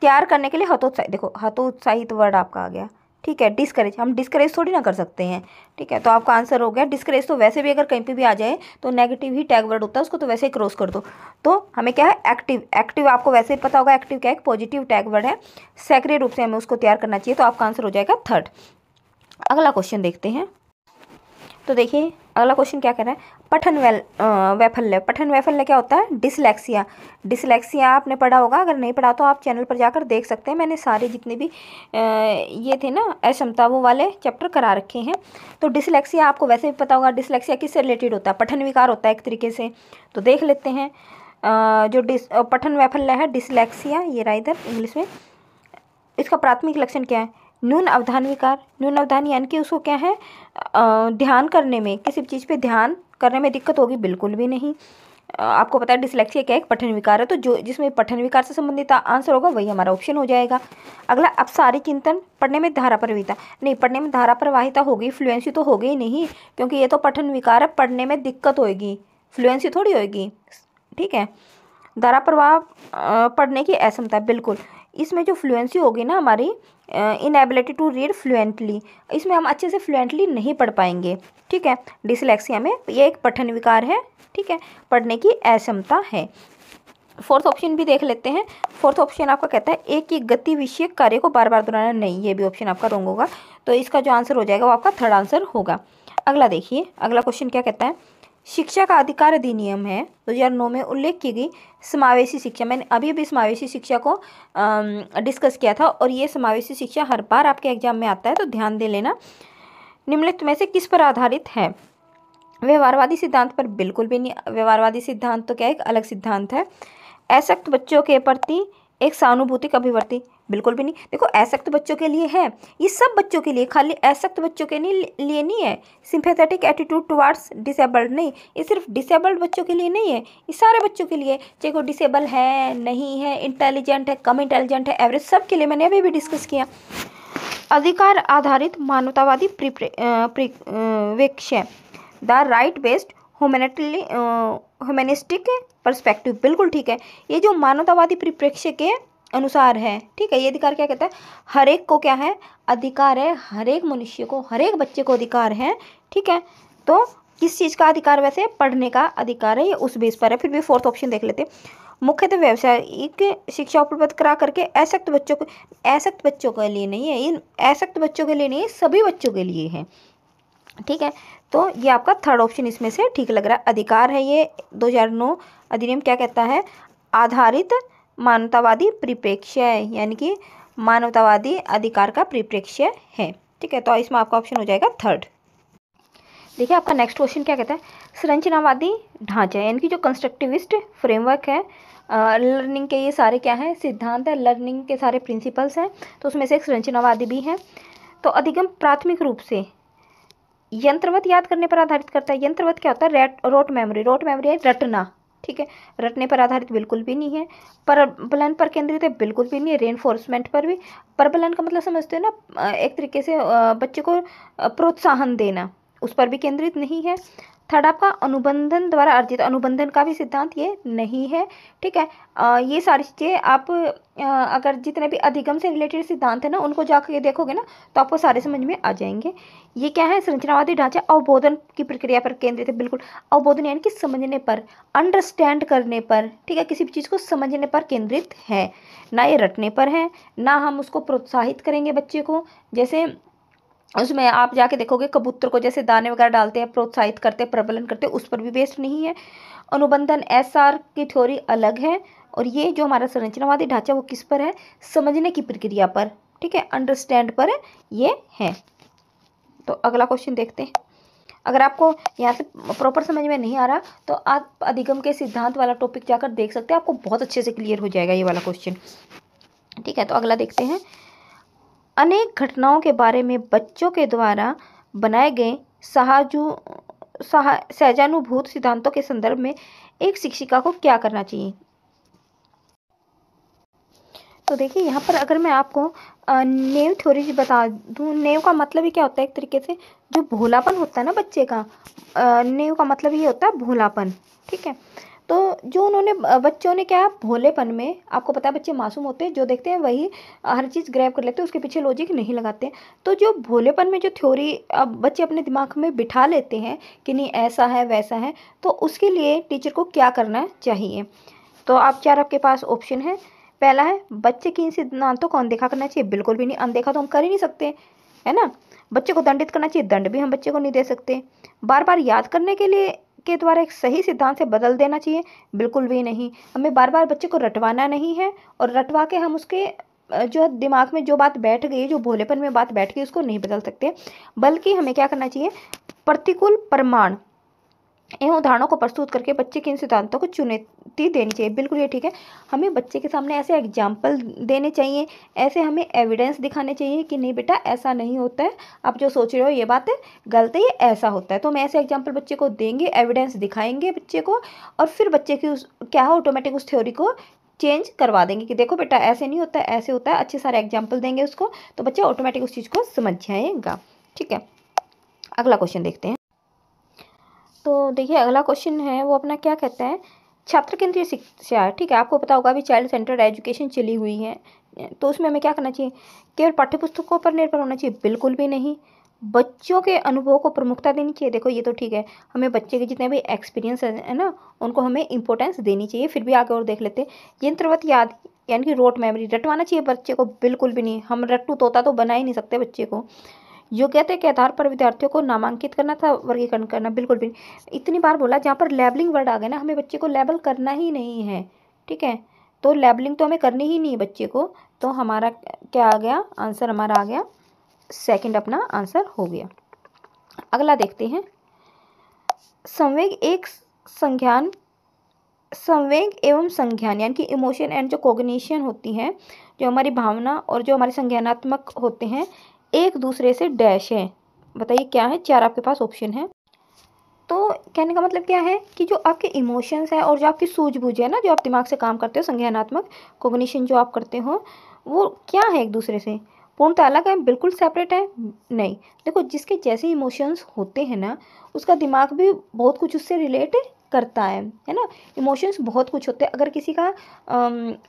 तैयार करने के लिए हतोत्साहित, देखो हतोत्साहित वर्ड आपका आ गया, ठीक है। डिस्करेज, हम डिस्करेज थोड़ी ना कर सकते हैं, ठीक है। तो आपका आंसर हो गया डिस्करेज। तो वैसे भी अगर कहीं पे भी आ जाए तो नेगेटिव ही टैग वर्ड होता है, उसको तो वैसे ही क्रॉस कर दो। तो हमें क्या है, एक्टिव। एक्टिव आपको वैसे ही पता होगा, एक्टिव क्या है, पॉजिटिव टैग वर्ड है। सक्रिय रूप से हमें उसको तैयार करना चाहिए, तो आपका आंसर हो जाएगा थर्ड। अगला क्वेश्चन देखते हैं। तो देखिए अगला क्वेश्चन क्या कह रहा है, पठन वैफल्य। पठन वैफल्य क्या होता है, डिसलेक्सिया। डिसलेक्सिया आपने पढ़ा होगा, अगर नहीं पढ़ा तो आप चैनल पर जाकर देख सकते हैं। मैंने सारे जितने भी ये थे ना अक्षमता, वो वाले चैप्टर करा रखे हैं। तो डिसलेक्सिया आपको वैसे भी पता होगा, डिसलेक्सिया किससे रिलेटेड होता है, पठन विकार होता है एक तरीके से। तो देख लेते हैं जो पठन वैफल्य है डिसलेक्सिया, ये रहा इधर इंग्लिश में। इसका प्राथमिक लक्षण क्या है, न्यून अवधान विकार। न्यून अवधान यानी कि उसको क्या है, ध्यान करने में, किसी भी चीज़ पे ध्यान करने में दिक्कत होगी, बिल्कुल भी नहीं। आपको पता है डिसलेक्सिया क्या है, एक पठन विकार है। तो जो जिसमें पठन विकार से संबंधित आंसर होगा वही हमारा ऑप्शन हो जाएगा। अगला, अपसारी चिंतन। पढ़ने में धारा प्रवाहिता, नहीं, पढ़ने में धारा प्रवाहिता होगी, फ्लुएंसी तो होगी ही नहीं, क्योंकि ये तो पठन विकार है, पढ़ने में दिक्कत होगी, फ्लुएंसी थोड़ी होगी, ठीक है। धारा प्रवाह पढ़ने की असमता, बिल्कुल। इसमें जो फ्लुएंसी होगी ना हमारी, इनएबिलिटी टू रीड फ्लुएंटली, इसमें हम अच्छे से फ्लुएंटली नहीं पढ़ पाएंगे, ठीक है। डिसलेक्सिया में ये एक पठन विकार है, ठीक है, पढ़ने की अक्षमता है। फोर्थ ऑप्शन भी देख लेते हैं। फोर्थ ऑप्शन आपका कहता है एक ही गति विषयक कार्य को बार बार दोहराना, नहीं, ये भी ऑप्शन आपका रॉन्ग होगा। तो इसका जो आंसर हो जाएगा वो आपका थर्ड आंसर होगा। अगला देखिए, अगला क्वेश्चन क्या कहता है, शिक्षा का अधिकार अधिनियम है 2009 में उल्लेख की गई समावेशी शिक्षा। मैंने अभी भी समावेशी शिक्षा को डिस्कस किया था, और ये समावेशी शिक्षा हर बार आपके एग्जाम में आता है, तो ध्यान दे लेना। निम्नलिखित में से किस पर आधारित है, व्यवहारवादी सिद्धांत पर, बिल्कुल भी नहीं। व्यवहारवादी सिद्धांत तो क्या है, एक अलग सिद्धांत है। असक्त बच्चों के प्रति एक सहानुभूतिक अभिवृत्ति, बिल्कुल भी नहीं। देखो असक्त बच्चों के लिए है, ये सब बच्चों के लिए, खाली असक्त बच्चों के लिए नहीं है। सिंपैथेटिक एटीट्यूड टुवार्ड्स डिसेबल्ड, नहीं, ये सिर्फ डिसेबल्ड बच्चों के लिए नहीं है, ये सारे बच्चों के लिए, चाहे कोई डिसेबल है, नहीं है, इंटेलिजेंट है, कम इंटेलिजेंट है, एवरेज, सब के लिए मैंने अभी भी डिस्कस किया। अधिकार आधारित मानवतावादी परिप्रेक्ष्य, the right based humanistic perspective, बिल्कुल ठीक है। ये जो मानवतावादी परिप्रेक्ष्य के अनुसार है, ठीक है। ये अधिकार क्या कहता है, हर एक को क्या है, अधिकार है, हर एक मनुष्य को, हर एक बच्चे को अधिकार है, ठीक है। तो किस चीज़ का अधिकार, वैसे पढ़ने का अधिकार है, ये उस बेस पर है। फिर भी फोर्थ ऑप्शन देख लेते हैं। मुख्यतः व्यावसायिक शिक्षा उपलब्ध करा करके अशक्त बच्चों के लिए नहीं है, इन अशक्त बच्चों के लिए नहीं है, सभी बच्चों के लिए है। ठीक है, तो ये आपका थर्ड ऑप्शन इसमें से ठीक लग रहा है। अधिकार है ये 2009 अधिनियम क्या कहता है, आधारित मानवतावादी परिप्रेक्ष्य है, यानी कि मानवतावादी अधिकार का परिप्रेक्ष्य है। ठीक है, तो इसमें आपका ऑप्शन हो जाएगा थर्ड। देखिए आपका नेक्स्ट क्वेश्चन क्या कहता है, संरचनावादी ढांचा यानी कि जो कंस्ट्रक्टिविस्ट फ्रेमवर्क है, लर्निंग के ये सारे क्या हैं, सिद्धांत है, लर्निंग के सारे प्रिंसिपल्स हैं, तो उसमें से एक संरचनावादी भी है। तो अधिगम प्राथमिक रूप से यंत्रवत याद करने पर आधारित करता है। यंत्रवत क्या होता है, रोट मेमोरी है रटना। ठीक है, रटने पर आधारित बिल्कुल भी नहीं है। प्रबलन पर केंद्रित है, बिल्कुल भी नहीं है। रेनफोर्समेंट पर भी, प्रबलन का मतलब समझते हो ना, एक तरीके से बच्चे को प्रोत्साहन देना, उस पर भी केंद्रित नहीं है। थर्ड आपका अनुबंधन द्वारा अर्जित, अनुबंधन का भी सिद्धांत ये नहीं है। ठीक है, ये सारी चीज़ें आप अगर जितने भी अधिगम से रिलेटेड सिद्धांत है ना, उनको जाकर देखोगे ना, तो आपको सारे समझ में आ जाएंगे। ये क्या है, संरचनावादी ढांचा अवबोधन की प्रक्रिया पर केंद्रित है। बिल्कुल, अवबोधन यानी कि समझने पर, अंडरस्टैंड करने पर। ठीक है, किसी भी चीज़ को समझने पर केंद्रित है, ना ये रटने पर है, ना हम उसको प्रोत्साहित करेंगे बच्चे को। जैसे उसमें आप जाके देखोगे कबूतर को जैसे दाने वगैरह डालते हैं, प्रोत्साहित करते हैं, प्रबलन करते हैं, उस पर भी बेस्ड नहीं है। अनुबंधन एसआर की थ्योरी अलग है, और ये जो हमारा संरचनावादी ढांचा वो किस पर है, समझने की प्रक्रिया पर। ठीक है, अंडरस्टैंड पर ये है। तो अगला क्वेश्चन देखते हैं। अगर आपको यहाँ से प्रॉपर समझ में नहीं आ रहा तो आप अधिगम के सिद्धांत वाला टॉपिक जाकर देख सकते हैं, आपको बहुत अच्छे से क्लियर हो जाएगा ये वाला क्वेश्चन। ठीक है, तो अगला देखते हैं। अनेक घटनाओं के बारे में बच्चों के द्वारा बनाए गए सहजानुभूत सिद्धांतों के संदर्भ में एक शिक्षिका को क्या करना चाहिए। तो देखिए यहाँ पर अगर मैं आपको नेव थ्योरी बता दूँ, नेव का मतलब ही क्या होता है, एक तरीके से जो भोलापन होता है ना बच्चे का, नेव का मतलब ये होता है भोलापन। ठीक है, तो जो उन्होंने बच्चों ने क्या, भोलेपन में, आपको पता है बच्चे मासूम होते हैं, जो देखते हैं वही हर चीज़ ग्रैब कर लेते हैं, उसके पीछे लॉजिक नहीं लगाते। तो जो भोलेपन में जो थ्योरी अब बच्चे अपने दिमाग में बिठा लेते हैं कि नहीं ऐसा है वैसा है, तो उसके लिए टीचर को क्या करना चाहिए। तो आप चार आपके पास ऑप्शन है। पहला है, बच्चे की इन सिद्धांतों को अनदेखा करना चाहिए। बिल्कुल भी नहीं, अनदेखा तो हम कर ही नहीं सकते, है ना। बच्चे को दंडित करना चाहिए, दंड भी हम बच्चे को नहीं दे सकते। बार बार याद करने के लिए के द्वारा एक सही सिद्धांत से बदल देना चाहिए, बिल्कुल भी नहीं। हमें बार बार बच्चे को रटवाना नहीं है, और रटवा के हम उसके जो दिमाग में जो बात बैठ गई, जो भोलेपन में बात बैठ गई, उसको नहीं बदल सकते। बल्कि हमें क्या करना चाहिए, प्रतिकूल प्रमाण एवं उदाहरणों को प्रस्तुत करके बच्चे के इन सिद्धांतों को चुनौती देनी चाहिए। बिल्कुल ये ठीक है, हमें बच्चे के सामने ऐसे एग्जाम्पल देने चाहिए, ऐसे हमें एविडेंस दिखाने चाहिए कि नहीं बेटा ऐसा नहीं होता है, आप जो सोच रहे हो ये बात है गलत है, ये ऐसा होता है। तो हम ऐसे एग्जाम्पल बच्चे को देंगे, एविडेंस दिखाएंगे बच्चे को, और फिर बच्चे की क्या है, ऑटोमेटिक उस थ्योरी को चेंज करवा देंगे कि देखो बेटा ऐसे नहीं होता है, ऐसे होता है। अच्छे सारे एग्जाम्पल देंगे उसको, तो बच्चा ऑटोमेटिक उस चीज़ को समझ जाएगा। ठीक है, अगला क्वेश्चन देखते हैं। तो देखिए अगला क्वेश्चन है वो अपना क्या कहता है, छात्र केंद्रीय शिक्षा। ठीक है, आपको पता होगा अभी चाइल्ड सेंटर्ड एजुकेशन चली हुई है, तो उसमें हमें क्या करना चाहिए, केवल पाठ्यपुस्तकों पर निर्भर होना चाहिए, बिल्कुल भी नहीं। बच्चों के अनुभव को प्रमुखता देनी चाहिए। देखो ये तो ठीक है, हमें बच्चे के जितने भी एक्सपीरियंस है ना, उनको हमें इंपॉर्टेंस देनी चाहिए। फिर भी आगे और देख लेते हैं। यंत्रवत याद यानी कि रोट मेमोरी, रटवाना चाहिए बच्चे को, बिल्कुल भी नहीं। हम रट्टू तोता तो बना ही नहीं सकते बच्चे को। योग्यता के आधार पर विद्यार्थियों को नामांकित करना था, वर्गीकरण करना, बिल्कुल भी नहीं। इतनी बार बोला, जहाँ पर लेबलिंग वर्ड आ गया ना, हमें बच्चे को लेबल करना ही नहीं है। ठीक है, तो लेबलिंग तो हमें करनी ही नहीं है बच्चे को। तो हमारा क्या आ गया आंसर, हमारा आ गया सेकंड, अपना आंसर हो गया। अगला देखते हैं। संवेग एवं संज्ञान यानी कि इमोशन एंड जो कॉग्निशन होती है, जो हमारी भावना और जो हमारे संज्ञानात्मक होते हैं, एक दूसरे से डैश है। बताइए क्या है, चार आपके पास ऑप्शन है। तो कहने का मतलब क्या है कि जो आपके इमोशंस है और जो आपकी सूझबूझ है ना, जो आप दिमाग से काम करते हो, संज्ञानात्मक कॉग्निशन जो आप करते हो, वो क्या है एक दूसरे से पूर्णतः अलग है, बिल्कुल सेपरेट है, नहीं। देखो जिसके जैसे इमोशंस होते हैं ना, उसका दिमाग भी बहुत कुछ उससे रिलेट करता है ना। इमोशंस बहुत कुछ होते हैं। अगर किसी का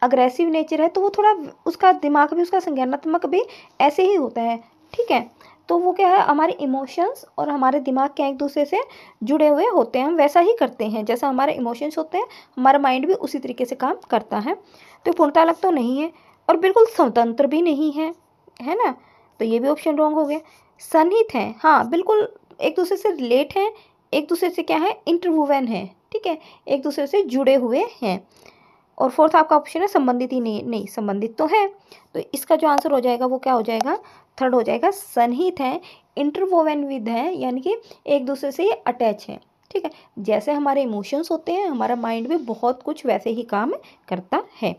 अग्रेसिव नेचर है तो वो थोड़ा, उसका दिमाग भी, उसका संज्ञानात्मक भी ऐसे ही होता है। ठीक है, तो वो क्या है, हमारे इमोशंस और हमारे दिमाग के एक दूसरे से जुड़े हुए होते हैं। हम वैसा ही करते हैं जैसा हमारे इमोशंस होते हैं, हमारा माइंड भी उसी तरीके से काम करता है। तो पूर्णतः अलग तो नहीं है और बिल्कुल स्वतंत्र भी नहीं है ना। तो ये भी ऑप्शन रॉन्ग हो गया। सन्निहित हैं, हाँ बिल्कुल एक दूसरे से रिलेट हैं, एक दूसरे से क्या है, इंटरवूवन है, ठीक है, एक दूसरे से जुड़े हुए हैं। और फोर्थ आपका ऑप्शन है संबंधित ही नहीं, नहीं संबंधित तो है। तो इसका जो आंसर हो जाएगा वो क्या हो जाएगा, थर्ड हो जाएगा, सन्निहित है, इंटरवोवन विद है, यानी कि एक दूसरे से ये अटैच है, ठीक है। जैसे हमारे इमोशंस होते हैं, हमारा माइंड भी बहुत कुछ वैसे ही काम करता है,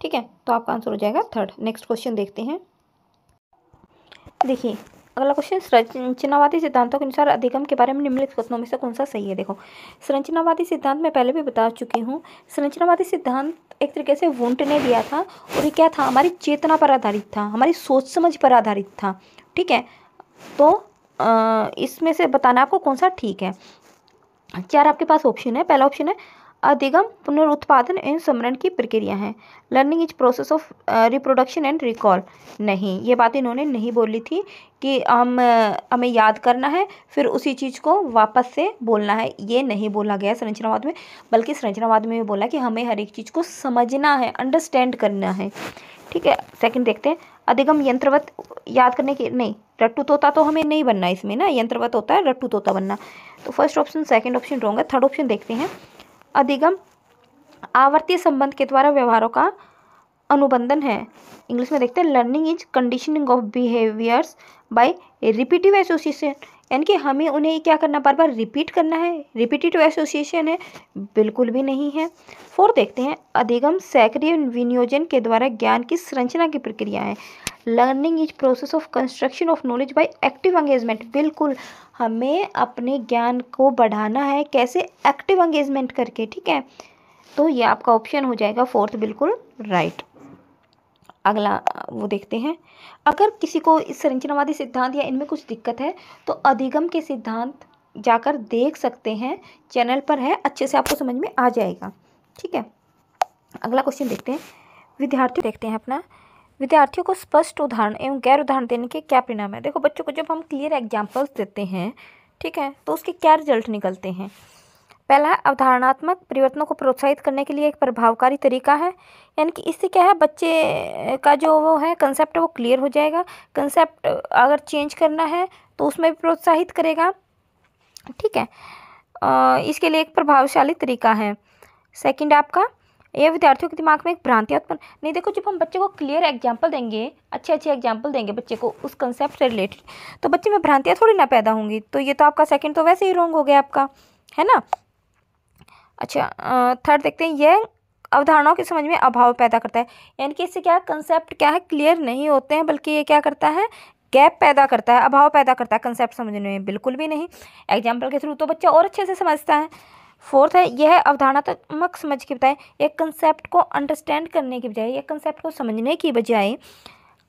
ठीक है। तो आपका आंसर हो जाएगा थर्ड। नेक्स्ट क्वेश्चन देखते हैं। देखिए अगला क्वेश्चन, संरचनावादी सिद्धांतों के अनुसार अधिगम के बारे में निम्नलिखित कथनों में से कौन सा सही है। देखो संरचनावादी सिद्धांत मैं पहले भी बता चुकी हूँ। संरचनावादी सिद्धांत एक तरीके से वुंट ने दिया था और ये क्या था, हमारी चेतना पर आधारित था, हमारी सोच समझ पर आधारित था, ठीक है। तो इसमें से बताना आपको कौन सा ठीक है। चार आपके पास ऑप्शन है। पहला ऑप्शन है अधिगम पुनरुत्पादन एवं स्मरण की प्रक्रिया है। Learning is process of reproduction and recall. नहीं, ये बात इन्होंने नहीं बोली थी कि हमें याद करना है फिर उसी चीज़ को वापस से बोलना है, ये नहीं बोला गया संरचनावाद में। बल्कि संरचनावाद में ये बोला कि हमें हर एक चीज़ को समझना है, अंडरस्टैंड करना है, ठीक है। सेकंड देखते हैं, अधिगम यंत्रवत याद करने की, नहीं रट्टू तोता तो हमें नहीं बनना इसमें ना, यंत्रवत होता है रट्टू तोता बनना। तो first option second option wrong है। थर्ड ऑप्शन देखते हैं, अधिगम आवर्ती संबंध के द्वारा व्यवहारों का अनुबंधन है। इंग्लिश में देखते हैं, learning is conditioning of behaviours by repetitive association, यानी कि हमें उन्हें क्या करना, बार बार रिपीट करना है, रिपीटिव एसोसिएशन है, बिल्कुल भी नहीं है। फोर्थ देखते हैं, अधिगम सक्रिय विनियोजन के द्वारा ज्ञान की संरचना की प्रक्रिया है। Learning is process of construction of knowledge by active engagement, बिल्कुल हमें अपने ज्ञान को बढ़ाना है, कैसे, एक्टिव एंगेजमेंट करके, ठीक है। तो ये आपका ऑप्शन हो जाएगा फोर्थ, बिल्कुल राइट। अगला वो देखते हैं, अगर किसी को इस संरचनावादी सिद्धांत या इनमें कुछ दिक्कत है तो अधिगम के सिद्धांत जाकर देख सकते हैं, चैनल पर है, अच्छे से आपको समझ में आ जाएगा, ठीक है। अगला क्वेश्चन देखते हैं, विद्यार्थी देखते हैं अपना, विद्यार्थियों को स्पष्ट उदाहरण एवं गैर उदाहरण देने के क्या परिणाम है। देखो बच्चों को जब हम क्लियर एग्जाम्पल्स देते हैं, ठीक है, तो उसके क्या रिजल्ट निकलते हैं। पहला, अवधारणात्मक परिवर्तनों को प्रोत्साहित करने के लिए एक प्रभावकारी तरीका है, यानी कि इससे क्या है, बच्चे का जो वो है कंसेप्ट वो क्लियर हो जाएगा। कंसेप्ट अगर चेंज करना है तो उसमें भी प्रोत्साहित करेगा, ठीक है। इसके लिए एक प्रभावशाली तरीका है। सेकंड आपका, यह विद्यार्थियों के दिमाग में एक भ्रांति उत्पन्न नहीं। देखो जब हम बच्चे को क्लियर एग्जाम्पल देंगे, अच्छे अच्छे एग्जाम्पल देंगे बच्चे को उस कंसेप्ट से रिलेटेड, तो बच्चे में भ्रांतियाँ थोड़ी ना पैदा होंगी। तो ये तो आपका सेकंड तो वैसे ही रॉन्ग हो गया आपका, है ना। अच्छा थर्ड देखते हैं, यह अवधारणाओं की समझ में अभाव पैदा करता है, यानी कि इससे क्या कंसेप्ट क्या है, क्लियर नहीं होते हैं, बल्कि ये क्या करता है, गैप पैदा करता है, अभाव पैदा करता है कंसेप्ट समझने में, बिल्कुल भी नहीं। एग्जाम्पल के थ्रू तो बच्चा और अच्छे से समझता है। फोर्थ है, यह अवधारणात्मक समझ की बजाय एक कंसेप्ट को अंडरस्टैंड करने की बजाय, एक कंसेप्ट को समझने की बजाय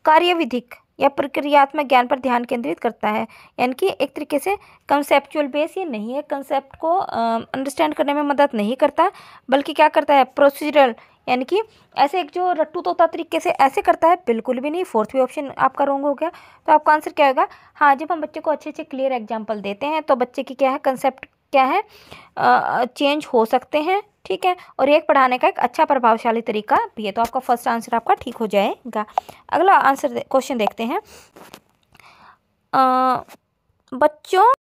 कार्यविधिक या प्रक्रियात्मक ज्ञान पर ध्यान केंद्रित करता है, यानी कि एक तरीके से कंसेप्चुअल बेस ये नहीं है, कंसेप्ट को अंडरस्टैंड करने में मदद नहीं करता, बल्कि क्या करता है, प्रोसीजरल, यानी कि ऐसे एक जो रट्टू तोता तरीके से ऐसे करता है, बिल्कुल भी नहीं। फोर्थ भी ऑप्शन आपका रॉन्ग हो गया। तो आपका आंसर क्या होगा, हाँ जब हम बच्चे को अच्छे अच्छे क्लियर एग्जाम्पल देते हैं तो बच्चे की क्या है, कंसेप्ट क्या है, चेंज हो सकते हैं, ठीक है। और एक पढ़ाने का एक अच्छा प्रभावशाली तरीका भी है। तो आपका फर्स्ट आंसर आपका ठीक हो जाएगा। अगला आंसर क्वेश्चन देखते हैं, बच्चों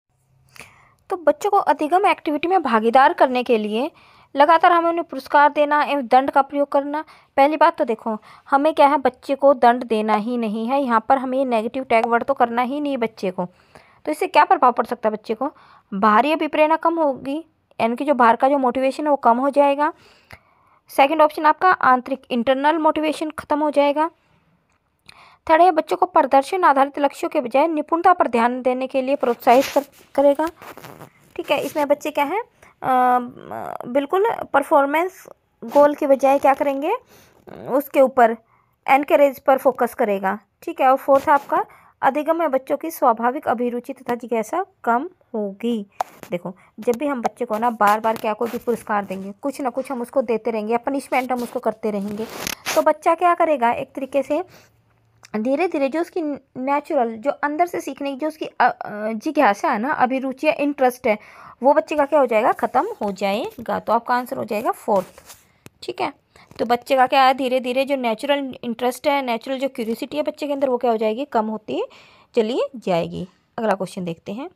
को अधिगम एक्टिविटी में भागीदार करने के लिए लगातार हमें उन्हें पुरस्कार देना एवं दंड का प्रयोग करना। पहली बात तो देखो हमें क्या है, बच्चे को दंड देना ही नहीं है, यहाँ पर हमें नेगेटिव टैग वर्ड तो करना ही नहीं बच्चे को। तो इससे क्या प्रभाव पड़ सकता है, बच्चे को बाहरी अभिप्रेरणा कम होगी, यानी कि जो बाहर का जो मोटिवेशन है वो कम हो जाएगा। सेकंड ऑप्शन आपका आंतरिक इंटरनल मोटिवेशन खत्म हो जाएगा। थर्ड है, बच्चों को प्रदर्शन आधारित लक्ष्यों के बजाय निपुणता पर ध्यान देने के लिए प्रोत्साहित करेगा, ठीक है। इसमें बच्चे क्या है, बिल्कुल परफॉर्मेंस गोल के बजाय क्या करेंगे, उसके ऊपर एनकरेज पर फोकस करेगा, ठीक है। और फोर्थ आपका, अधिगम में बच्चों की स्वाभाविक अभिरुचि तथा जिज्ञासा कम होगी। देखो जब भी हम बच्चे को ना बार बार क्या कोई भी पुरस्कार देंगे, कुछ ना कुछ हम उसको देते रहेंगे या पनिशमेंट हम उसको करते रहेंगे, तो बच्चा क्या करेगा, एक तरीके से धीरे धीरे जो उसकी नेचुरल जो अंदर से सीखने की जो उसकी जिज्ञासा है ना, अभिरुचि है, इंटरेस्ट है, वो बच्चे का क्या हो जाएगा, ख़त्म हो जाएगा। तो आपका आंसर हो जाएगा फोर्थ। ठीक है, तो बच्चे का क्या है, धीरे धीरे जो नेचुरल इंटरेस्ट है, नेचुरल जो क्यूरियोसिटी है बच्चे के अंदर, वो क्या हो जाएगी, कम होती चली जाएगी। अगला क्वेश्चन देखते हैं।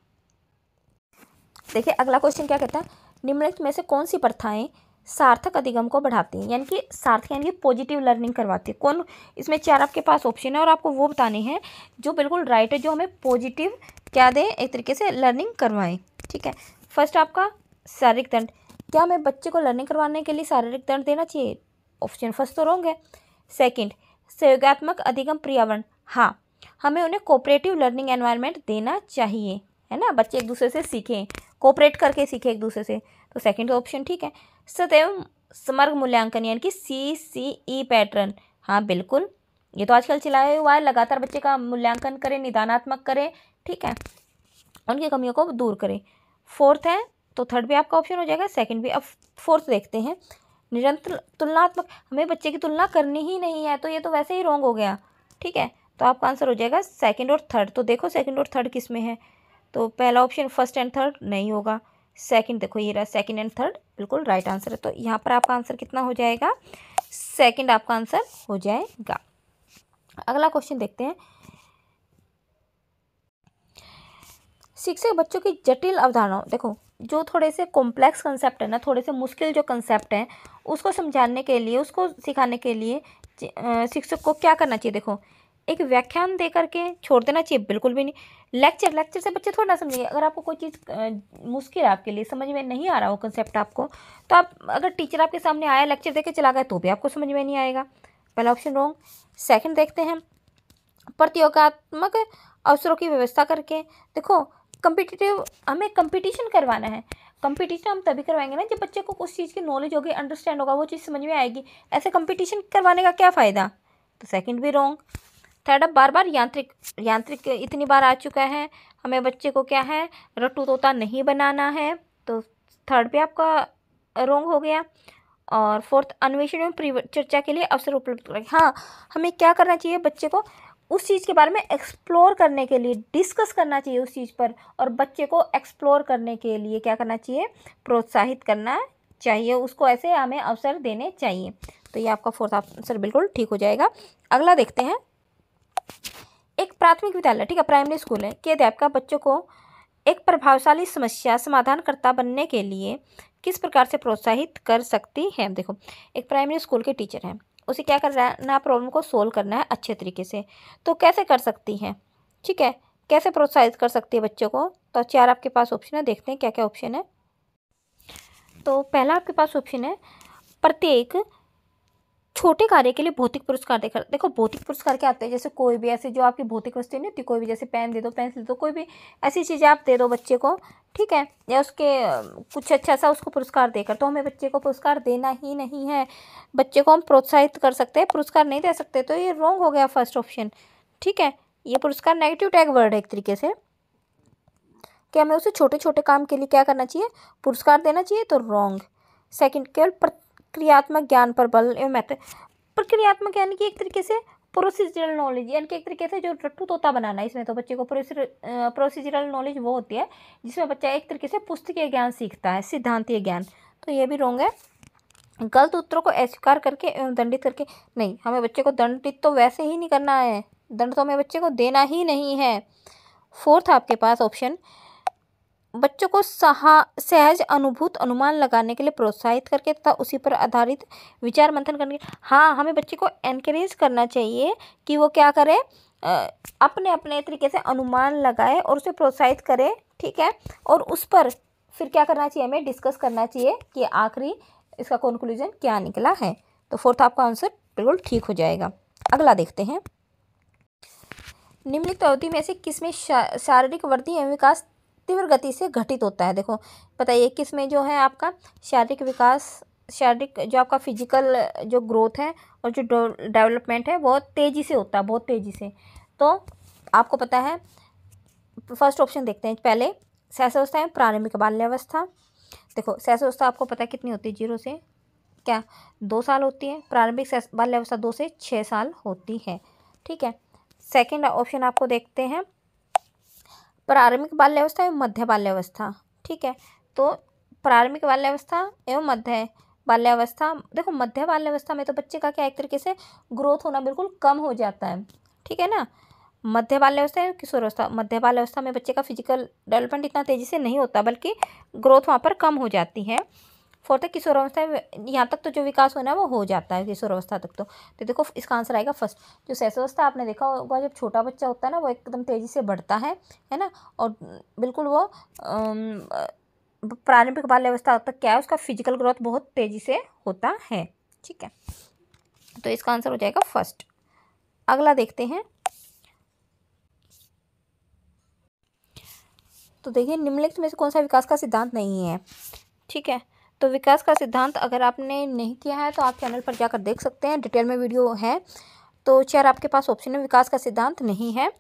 देखिए अगला क्वेश्चन क्या कहता है, निम्नलिखित में से कौन सी प्रथाएं सार्थक अधिगम को बढ़ाती हैं, यानी कि सार्थक यानी कि पॉजिटिव लर्निंग करवाती है। कौन, इसमें 4 आपके पास ऑप्शन है और आपको वो बताने हैं जो बिल्कुल राइट है, जो हमें पॉजिटिव क्या दे, एक तरीके से लर्निंग करवाएं। ठीक है, फर्स्ट आपका शारीरिक दंड। क्या हमें बच्चे को लर्निंग करवाने के लिए शारीरिक दंड देना चाहिए? ऑप्शन फर्स्ट तो रॉन्ग है। सेकेंड, सहयोगात्मक अधिगम पर्यावरण, हाँ हमें उन्हें कोऑपरेटिव लर्निंग एनवायरनमेंट देना चाहिए, है ना, बच्चे एक दूसरे से सीखें, कोऑपरेट करके सीखें एक दूसरे से, तो सेकंड ऑप्शन ठीक है। सदैव समग्र मूल्यांकन यानी कि CCE पैटर्न, हाँ बिल्कुल, ये तो आजकल चलाया हुआ है, लगातार बच्चे का मूल्यांकन करें, निदानात्मक करें, ठीक है, उनकी कमियों को दूर करें। फोर्थ है, तो थर्ड भी आपका ऑप्शन हो जाएगा, सेकंड भी। अब फोर्थ देखते हैं, निरंतर तुलनात्मक, हमें बच्चे की तुलना करनी ही नहीं है, तो ये तो वैसे ही रॉन्ग हो गया। ठीक है, तो आपका आंसर हो जाएगा सेकंड और थर्ड। तो देखो सेकंड और थर्ड किस में है, तो पहला ऑप्शन फर्स्ट एंड थर्ड नहीं होगा, सेकंड देखो ये रहा, सेकंड एंड थर्ड बिल्कुल राइट आंसर है। तो यहाँ पर आपका आंसर कितना हो जाएगा, सेकंड आपका आंसर हो जाएगा। अगला क्वेश्चन देखते हैं, शिक्षक बच्चों की जटिल अवधारणाओं, देखो जो थोड़े से कॉम्प्लेक्स कंसेप्ट है ना, थोड़े से मुश्किल जो कंसेप्ट हैं उसको समझाने के लिए, उसको सिखाने के लिए शिक्षक को क्या करना चाहिए, देखो एक व्याख्यान दे करके छोड़ देना चाहिए, बिल्कुल भी नहीं। लेक्चर से बच्चे थोड़ा ना समझेंगे। अगर आपको कोई चीज़ मुश्किल है, आपके लिए समझ में नहीं आ रहा हो कंसेप्ट आपको, तो आप अगर टीचर आपके सामने आया लेक्चर दे के चला गया तो भी आपको समझ में नहीं आएगा। पहला ऑप्शन रॉन्ग। सेकंड देखते हैं, प्रतियोगात्मक अवसरों की व्यवस्था करके, देखो कम्पिटिटिव, हमें कंपटीशन करवाना है, कंपटीशन हम तभी करवाएंगे ना जब बच्चे को उस चीज़ की नॉलेज होगी, अंडरस्टैंड होगा, वो चीज़ समझ में आएगी। ऐसे कंपटीशन करवाने का क्या फ़ायदा, तो सेकंड भी रॉन्ग। थर्ड, अब बार बार यांत्रिक इतनी बार आ चुका है, हमें बच्चे को क्या है, रट्टू तोता नहीं बनाना है, तो थर्ड भी आपका रॉन्ग हो गया। और फोर्थ, अन्वेषण एवं चर्चा के लिए अवसर उपलब्ध करें, हाँ हमें क्या करना चाहिए, बच्चे को उस चीज़ के बारे में एक्सप्लोर करने के लिए डिस्कस करना चाहिए उस चीज़ पर, और बच्चे को एक्सप्लोर करने के लिए क्या करना चाहिए, प्रोत्साहित करना चाहिए, उसको ऐसे हमें अवसर देने चाहिए। तो ये आपका फोर्थ आंसर बिल्कुल ठीक हो जाएगा। अगला देखते हैं, एक प्राथमिक विद्यालय, ठीक है, प्राइमरी स्कूल है, के अध्यापिका बच्चों को एक प्रभावशाली समस्या समाधानकर्ता बनने के लिए किस प्रकार से प्रोत्साहित कर सकती है। देखो एक प्राइमरी स्कूल के टीचर हैं, उसे क्या करना है ना, प्रॉब्लम को सोल्व करना है अच्छे तरीके से, तो कैसे कर सकती है, ठीक है, कैसे प्रोत्साहित कर सकती है बच्चों को। तो 4 आपके पास ऑप्शन है, देखते हैं क्या क्या ऑप्शन है। तो पहला आपके पास ऑप्शन है, प्रत्येक छोटे कार्य के लिए भौतिक पुरस्कार देकर, देखो भौतिक पुरस्कार क्या आते हैं, जैसे कोई भी ऐसे जो आपकी भौतिक वस्तु नहीं होती, कोई भी जैसे पेन दे दो, पेंसिल दे दो, कोई भी ऐसी चीज़ आप दे दो बच्चे को, ठीक है, या उसके कुछ अच्छा सा उसको पुरस्कार देकर, तो हमें बच्चे को पुरस्कार देना ही नहीं है, बच्चे को हम प्रोत्साहित कर सकते हैं, पुरस्कार नहीं दे सकते, तो ये रॉन्ग हो गया फर्स्ट ऑप्शन। ठीक है, ये पुरस्कार नेगेटिव टैग वर्ड है एक तरीके से, कि हमें उसे छोटे छोटे काम के लिए क्या करना चाहिए, पुरस्कार देना चाहिए, तो रॉन्ग। सेकंड, केवल प्रक्रियात्मक ज्ञान पर बल एवं मेथड, प्रक्रियात्मक यानी कि एक तरीके से प्रोसीजरल नॉलेज, यानी कि एक तरीके से जो रट्टू तोता बनाना है, इसमें तो बच्चे को प्रोसीजरल नॉलेज वो होती है जिसमें बच्चा एक तरीके से पुस्तकीय ज्ञान सीखता है, सिद्धांतीय ज्ञान, तो ये भी रॉन्ग है। गलत उत्तरों को अस्वीकार करके एवं दंडित करके, नहीं हमें बच्चे को दंडित तो वैसे ही नहीं करना है, दंड तो हमें बच्चे को देना ही नहीं है। फोर्थ आपके पास ऑप्शन, बच्चों को सहज अनुभूत अनुमान लगाने के लिए प्रोत्साहित करके तथा उसी पर आधारित विचार मंथन करने, हाँ हमें बच्चे को एनकरेज करना चाहिए कि वो क्या करे, अपने अपने तरीके से अनुमान लगाए और उसे प्रोत्साहित करे, ठीक है, और उस पर फिर क्या करना चाहिए, हमें डिस्कस करना चाहिए कि आखिरी इसका कंक्लूजन क्या निकला है। तो फोर्थ आपका आंसर बिल्कुल ठीक हो जाएगा। अगला देखते हैं, निम्नलिखित अवधि में से किसमें शारीरिक वृद्धि एवं विकास तीव्र गति से घटित होता है। देखो बताइए किसमें जो है आपका शारीरिक विकास, शारीरिक जो आपका फिजिकल जो ग्रोथ है और जो डेवलपमेंट है बहुत तेज़ी से होता है, बहुत तेज़ी से। तो आपको पता है, फर्स्ट ऑप्शन देखते हैं पहले, शैशवावस्था में प्रारंभिक बाल्यावस्था। देखो शैशवावस्था आपको पता है कितनी होती है, 0 से क्या 2 साल होती है, प्रारंभिक बाल्यावस्था 2 से 6 साल होती है, ठीक है। सेकंड ऑप्शन आपको देखते हैं प्रारंभिक बाल्यावस्था एवं मध्य बाल्यावस्था। ठीक है, तो प्रारंभिक बाल्यावस्था एवं मध्य बाल्यावस्था, देखो मध्य बाल्यावस्था में तो बच्चे का क्या एक तरीके से ग्रोथ होना बिल्कुल कम हो जाता है। ठीक है ना, मध्य बाल्यावस्था या किशोरावस्था, मध्य बाल्यावस्था में बच्चे का फिजिकल डेवलपमेंट इतना तेज़ी से नहीं होता, बल्कि ग्रोथ वहाँ पर कम हो जाती है। फोर्थ है किशोरावस्था, यहाँ तक तो जो विकास होना है वो हो जाता है किशोरावस्था तक। तो देखो इसका आंसर आएगा फर्स्ट। जो शैशवावस्था आपने देखा होगा, जब छोटा बच्चा होता है ना वो एकदम तेज़ी से बढ़ता है ना, और बिल्कुल वो प्रारंभिक बाल्यावस्था तक क्या है उसका फिजिकल ग्रोथ बहुत तेज़ी से होता है। ठीक है, तो इसका आंसर हो जाएगा फर्स्ट। अगला देखते हैं, तो देखिए निम्नलिखित में से कौन सा विकास का सिद्धांत नहीं है। ठीक है, तो विकास का सिद्धांत अगर आपने नहीं किया है तो आप चैनल पर जाकर देख सकते हैं, डिटेल में वीडियो है। तो 4 आपके पास ऑप्शन है, विकास का सिद्धांत नहीं है।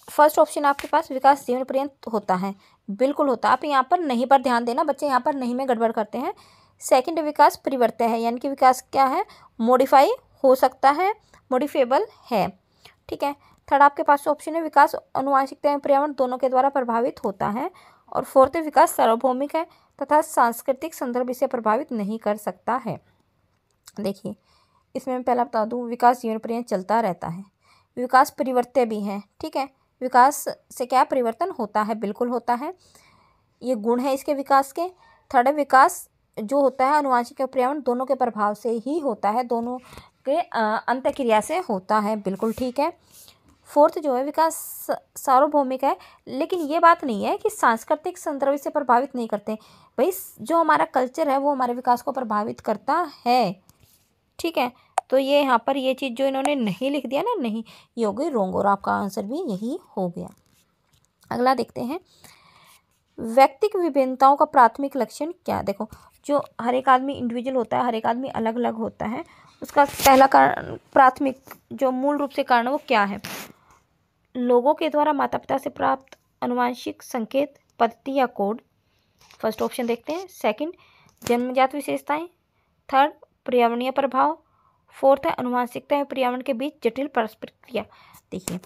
फर्स्ट ऑप्शन आपके पास विकास जीवन पर्यंत होता है, बिल्कुल होता है। आप यहाँ पर नहीं पर ध्यान देना, बच्चे यहाँ पर नहीं में गड़बड़ करते हैं। सेकंड विकास परिवर्तन है, यानी कि विकास क्या है, मॉडिफाई हो सकता है, मॉडिफेबल है। ठीक है, थर्ड आपके पास ऑप्शन है विकास आनुवंशिकता एवं पर्यावरण दोनों के द्वारा प्रभावित होता है। और फोर्थ विकास सार्वभौमिक है तथा सांस्कृतिक संदर्भ इसे प्रभावित नहीं कर सकता है। देखिए इसमें मैं पहला बता दूं, विकास जीवन पर्यंत चलता रहता है। विकास परिवर्तन भी है। ठीक है, विकास से क्या परिवर्तन होता है, बिल्कुल होता है, ये गुण है इसके विकास के। थर्ड विकास जो होता है आनुवंशिक और पर्यावरण दोनों के प्रभाव से ही होता है, दोनों के अंतःक्रिया से होता है, बिल्कुल ठीक है। फोर्थ जो है विकास सार्वभौमिक है, लेकिन ये बात नहीं है कि सांस्कृतिक संदर्भ से प्रभावित नहीं करते। भाई जो हमारा कल्चर है वो हमारे विकास को प्रभावित करता है। ठीक है, तो ये यहाँ पर ये चीज़ जो इन्होंने नहीं लिख दिया ना, नहीं, ये हो गई रॉन्ग, और आपका आंसर भी यही हो गया। अगला देखते हैं, व्यक्तिगत विभिन्नताओं का प्राथमिक लक्षण क्या। देखो जो हर एक आदमी इंडिविजुअल होता है, हर एक आदमी अलग अलग होता है, उसका पहला कारण प्राथमिक जो मूल रूप से कारण वो क्या है, लोगों के द्वारा माता पिता से प्राप्त आनुवंशिक संकेत, पद्धति या कोड। फर्स्ट ऑप्शन देखते हैं। सेकंड जन्मजात विशेषताएं। थर्ड पर्यावरणीय प्रभाव। फोर्थ है आनुवंशिकता एवं पर्यावरण के बीच जटिल परस्पर क्रिया। देखिए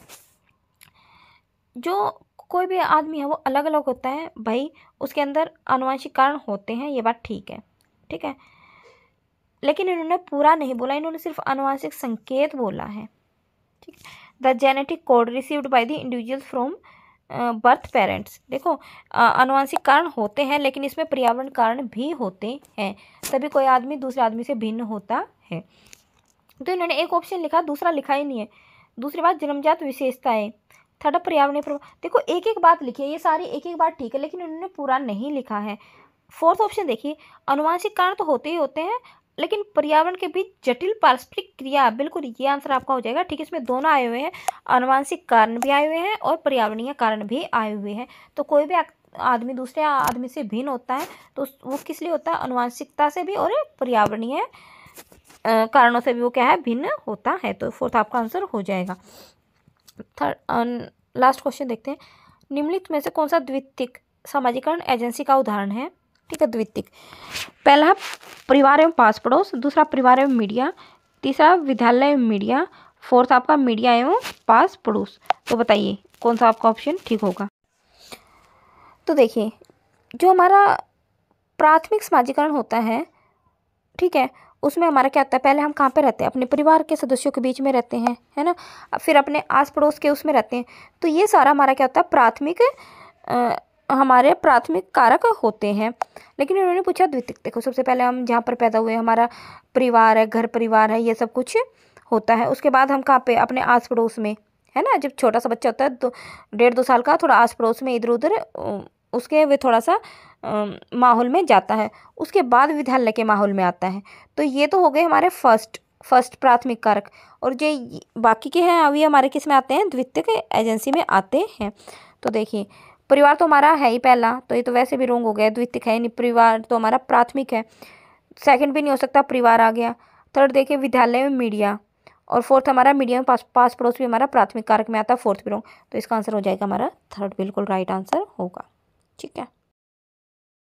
जो कोई भी आदमी है वो अलग अलग होता है, भाई उसके अंदर आनुवंशिक कारण होते हैं, ये बात ठीक है। ठीक है, लेकिन इन्होंने पूरा नहीं बोला, इन्होंने सिर्फ आनुवंशिक संकेत बोला है। ठीक, the genetic code received by the individual from birth parents. देखो आनुवंशिक कारण होते हैं, लेकिन इसमें पर्यावरण कारण भी होते हैं, तभी कोई आदमी दूसरे आदमी से भिन्न होता है। तो इन्होंने एक ऑप्शन लिखा, दूसरा लिखा ही नहीं है। दूसरी बात जन्मजात विशेषताएं। थर्ड पर्यावरणीय प्रभाव। देखो एक एक बात लिखी है, ये सारी एक एक बात ठीक है, लेकिन इन्होंने पूरा नहीं लिखा है। फोर्थ ऑप्शन देखिए, आनुवंशिक कारण तो होते ही होते हैं, लेकिन पर्यावरण के बीच जटिल पारस्परिक क्रिया, बिल्कुल ये आंसर आपका हो जाएगा। ठीक है, इसमें दोनों आए हुए हैं, आनुवंशिक कारण भी आए हुए हैं और पर्यावरणीय कारण भी आए हुए हैं। तो कोई भी आदमी दूसरे आदमी से भिन्न होता है तो वो किस लिए होता है, आनुवंशिकता से भी और पर्यावरणीय कारणों से भी वो क्या है, भिन्न होता है। तो फोर्थ आपका आंसर हो जाएगा। थर्ड लास्ट क्वेश्चन देखते हैं, निम्नलिखित में से कौन सा द्वितीयक सामाजिकरण एजेंसी का उदाहरण है। ठीक है, द्वितीयक पहला परिवार एवं पास पड़ोस, दूसरा परिवार एवं मीडिया, तीसरा विद्यालय एवं मीडिया, फोर्थ आपका मीडिया एवं पास पड़ोस। तो बताइए कौन सा आपका ऑप्शन ठीक होगा। तो देखिए जो हमारा प्राथमिक सामाजिकरण होता है, ठीक है, उसमें हमारा क्या होता है, पहले हम कहाँ पे रहते हैं, अपने परिवार के सदस्यों के बीच में रहते हैं, है ना, फिर अपने आस पड़ोस के उसमें रहते हैं। तो ये सारा हमारा क्या होता है, प्राथमिक हमारे प्राथमिक कारक होते हैं। लेकिन इन्होंने पूछा द्वितीयक। देखो सबसे पहले हम जहाँ पर पैदा हुए, हमारा परिवार है, घर परिवार है, ये सब कुछ होता है। उसके बाद हम कहाँ पे, अपने आस पड़ोस में, है ना, जब छोटा सा बच्चा होता है तो 1.5-2 साल का, थोड़ा आस पड़ोस में इधर उधर उसके वे थोड़ा सा माहौल में जाता है, उसके बाद विद्यालय के माहौल में आता है। तो ये तो हो गए हमारे फर्स्ट प्राथमिक कारक, और जो बाकी के हैं अभी हमारे किस में आते हैं, द्वितीयक एजेंसी में आते हैं। तो देखिए परिवार तो हमारा है ही पहला, तो ये तो वैसे भी रोंग हो गया, द्वितीयक है नहीं, परिवार तो हमारा प्राथमिक है, सेकंड भी नहीं हो सकता, परिवार आ गया। थर्ड देखिए विद्यालय में मीडिया, और फोर्थ हमारा मीडिया में पास पड़ोस भी हमारा प्राथमिक कारक में आता है, फोर्थ भी रोंग। तो इसका आंसर हो जाएगा हमारा थर्ड, बिल्कुल राइट आंसर होगा। ठीक है।